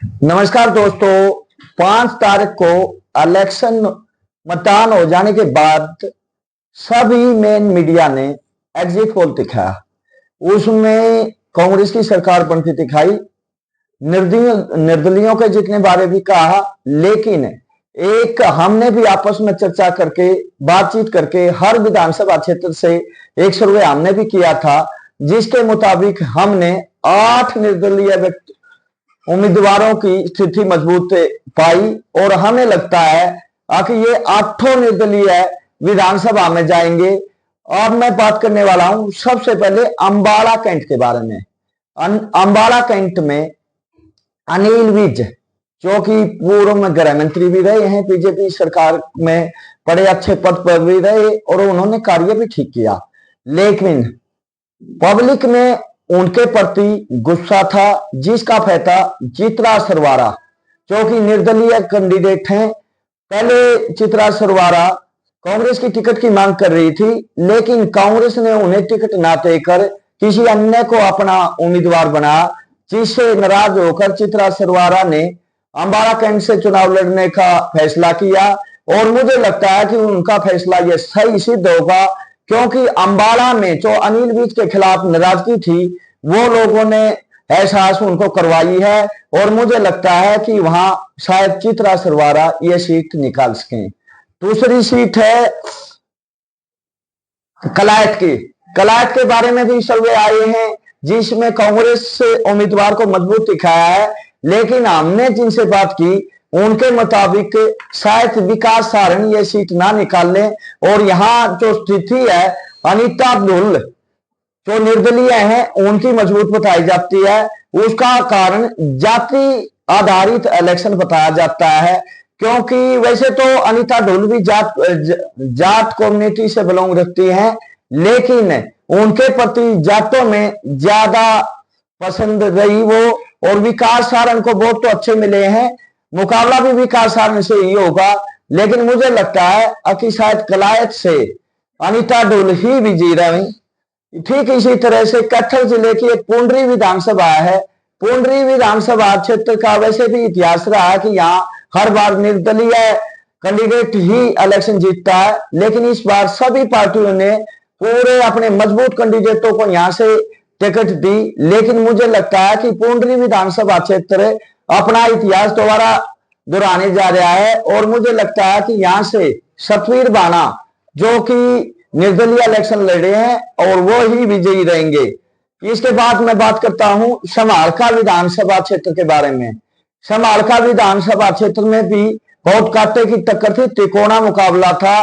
नमस्कार दोस्तों। 5 तारीख को इलेक्शन मतदान हो जाने के बाद सभी मेन मीडिया ने एग्जिट पोल दिखाया। उसमें कांग्रेस की सरकार बनती दिखाई, निर्दलियों के जितने बारे भी कहा, लेकिन एक हमने भी आपस में चर्चा करके बातचीत करके हर विधानसभा क्षेत्र से एक सर्वे हमने भी किया था, जिसके मुताबिक हमने 8 निर्दलीय उम्मीदवारों की स्थिति मजबूत पाई और हमें लगता है कि ये 8 निर्दलीय विधानसभा में जाएंगे। अब मैं बात करने वाला हूं सबसे पहले अंबाला कैंट के बारे में। अंबाला कैंट में अनिल विज, जो कि पूर्व में गृह मंत्री भी रहे हैं, बीजेपी सरकार में बड़े अच्छे पद पर भी रहे और उन्होंने कार्य भी ठीक किया, लेकिन पब्लिक में उनके प्रति गुस्सा था, जिसका फायदा चित्रा सरवारा, जो कि निर्दलीय कैंडिडेट हैं। पहले चित्रा सरवारा कांग्रेस की टिकट की मांग कर रही थी, लेकिन कांग्रेस ने उन्हें टिकट ना देकर किसी अन्य को अपना उम्मीदवार बनाया, जिससे नाराज होकर चित्रा सरवारा ने अंबाला कैंट से चुनाव लड़ने का फैसला किया। और मुझे लगता है कि उनका फैसला यह सही सिद्ध होगा, क्योंकि अंबाला में जो अनिल विज के खिलाफ नाराजगी थी वो लोगों ने एहसास उनको करवाई है और मुझे लगता है कि वहां शायद चित्रा सरवारा ये सीट निकाल सकें। दूसरी सीट है कलायत की। कलायत के बारे में भी सर्वे आए हैं, जिसमें कांग्रेस से उम्मीदवार को मजबूत दिखाया है, लेकिन हमने जिनसे बात की उनके मुताबिक शायद विकास सारण ये सीट ना निकाल लें। और यहाँ जो स्थिति है, अनीता ढुल जो निर्दलीय हैं उनकी मजबूत बताई जाती है। उसका कारण जाति आधारित इलेक्शन बताया जाता है, क्योंकि वैसे तो अनीता ढुल भी जाट कम्युनिटी से बिलोंग रखती हैं, लेकिन उनके प्रति जाटों में ज्यादा पसंद रही वो। और विकास सारण को वोट तो अच्छे मिले हैं, मुकाबला भी विकास सारण से ही होगा, लेकिन मुझे लगता है कि शायद कलायत से अनीता ढुल ही विजयी रही। ठीक इसी तरह से कच्छर जिले की एक पुंडरी विधानसभा है। पुंडरी विधानसभा क्षेत्र का वैसे भी इतिहास रहा है कि यहाँ हर बार निर्दलीय कैंडिडेट ही इलेक्शन जीतता है, लेकिन इस बार सभी पार्टियों ने पूरे अपने मजबूत कैंडिडेटों को यहाँ से टिकट दी। लेकिन मुझे लगता है कि पुंडरी विधानसभा क्षेत्र अपना इतिहास दोबारा दोहराने जा रहा है और मुझे लगता है कि यहाँ से सतवीर बाणा, जो कि निर्दलीय इलेक्शन लड़े हैं, और वो ही विजयी रहेंगे। इसके बाद मैं बात करता हूं समालखा विधानसभा क्षेत्र के बारे में। समालखा विधानसभा क्षेत्र में भी बहुत कांटे की टक्कर थी, त्रिकोणा मुकाबला था,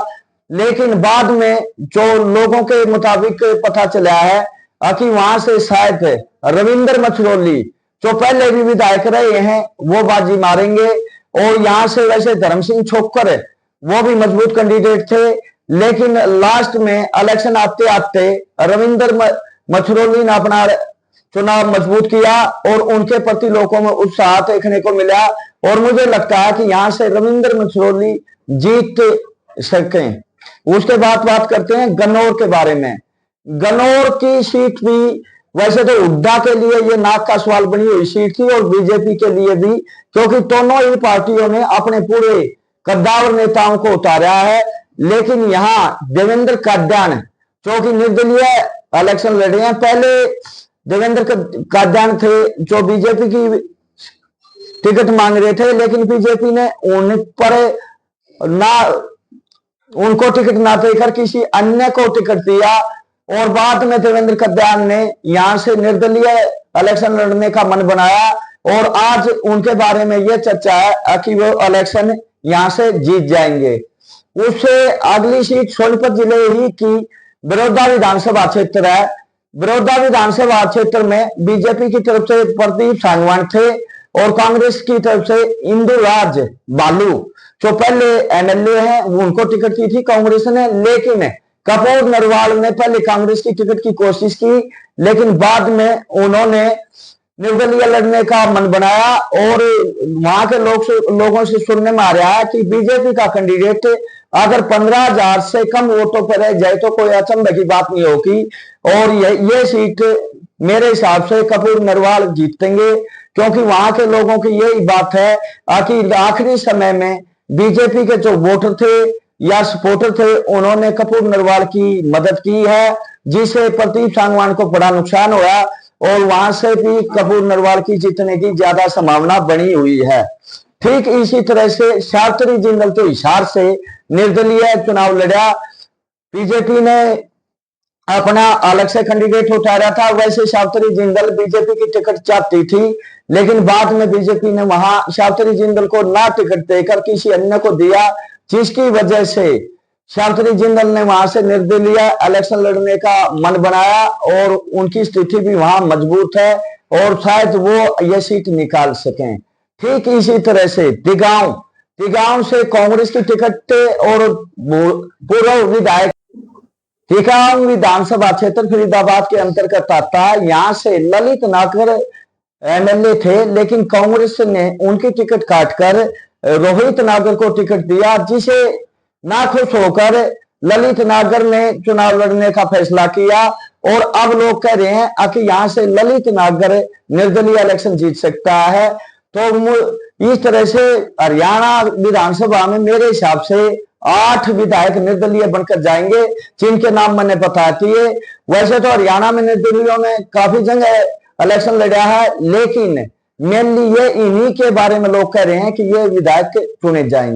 लेकिन बाद में जो लोगों के मुताबिक पता चला है कि वहां से शायद रविंद्र मछरोली, जो पहले भी विधायक रहे हैं, वो बाजी मारेंगे। और यहाँ से वैसे धर्म सिंह छोकर वो भी मजबूत कैंडिडेट थे, लेकिन लास्ट में इलेक्शन आते आते रविंद्र मछरोली ने अपना चुनाव मजबूत किया और उनके प्रति लोगों में उत्साह देखने को मिला और मुझे लगता है कि यहां से रविंद्र मछरोली जीत सके। उसके बाद बात करते हैं गन्नौर के बारे में। गन्नौर की सीट भी वैसे तो हुड्डा के लिए ये नाक का सवाल बनी हुई सीट थी और बीजेपी के लिए भी, क्योंकि दोनों ही पार्टियों ने अपने पूरे कद्दावर नेताओं को उतारा है। लेकिन यहाँ देवेंद्र काद्यान, जो कि निर्दलीय इलेक्शन लड़े हैं, पहले देवेंद्र काद्यान थे जो बीजेपी की टिकट मांग रहे थे, लेकिन बीजेपी ने उन पर ना उनको टिकट ना देकर किसी अन्य को टिकट दिया और बाद में देवेंद्र काद्यान ने यहां से निर्दलीय इलेक्शन लड़ने का मन बनाया और आज उनके बारे में यह चर्चा है कि वो इलेक्शन यहां से जीत जाएंगे। उससे अगली सीट सोनीपत जिले ही की बड़ौदा विधानसभा क्षेत्र है। बड़ौदा विधानसभा क्षेत्र में बीजेपी की तरफ से प्रदीप सांगवान थे और कांग्रेस की तरफ से इंदुराज बालू, जो पहले एमएलए हैं, उनको टिकट की थी कांग्रेस ने। लेकिन कपूर नरवाल ने पहले कांग्रेस की टिकट की कोशिश की, लेकिन बाद में उन्होंने निर्दलीय लड़ने का मन बनाया और वहां के लोगों से सुनने में आ रहा है कि बीजेपी का कैंडिडेट अगर 15,000 से कम वोटों पर रह जाए तो कोई अचंभे की बात नहीं होगी और ये सीट मेरे हिसाब से कपूर नरवाल जीतेंगे, क्योंकि वहां के लोगों की यही बात है कि आखिरी समय में बीजेपी के जो वोटर थे या सपोर्टर थे, उन्होंने कपूर नरवाल की मदद की है, जिससे प्रदीप सांगवान को बड़ा नुकसान हुआ और वहां से भी कपूर नरवाल की जीतने की ज्यादा संभावना बनी हुई है। ठीक इसी तरह से सावित्री जिंदल तो हिसार से निर्दलीय चुनाव लड़ा, बीजेपी ने अपना अलग से कैंडिडेट उतारा था। वैसे सावित्री जिंदल बीजेपी की टिकट चाहती थी, लेकिन बाद में बीजेपी ने वहां सावित्री जिंदल को ना टिकट देकर किसी अन्य को दिया, जिसकी वजह से सावित्री जिंदल ने वहां से निर्दलीय इलेक्शन लड़ने का मन बनाया और उनकी स्थिति भी वहां मजबूत है और शायद वो ये सीट निकाल सकें। ठीक इसी तरह से तिगांव से कांग्रेस की टिकट और पूर्व विधायक तिगांव विधानसभा क्षेत्र फरीदाबाद के अंतर्गत आता है। यहाँ से ललित नागर एमएलए थे, लेकिन कांग्रेस ने उनकी टिकट काटकर रोहित नागर को टिकट दिया, जिसे नाखुश होकर ललित नागर ने चुनाव लड़ने का फैसला किया और अब लोग कह रहे हैं कि यहां से ललित नागर निर्दलीय इलेक्शन जीत सकता है। तो इस तरह से हरियाणा विधानसभा में मेरे हिसाब से 8 विधायक निर्दलीय बनकर जाएंगे, जिनके नाम मैंने बता दिए। वैसे तो हरियाणा में निर्दलीयों ने काफी जगह इलेक्शन लड़ा है, लेकिन मेनली ये इन्हीं के बारे में लोग कह रहे हैं कि ये विधायक चुने जाएंगे।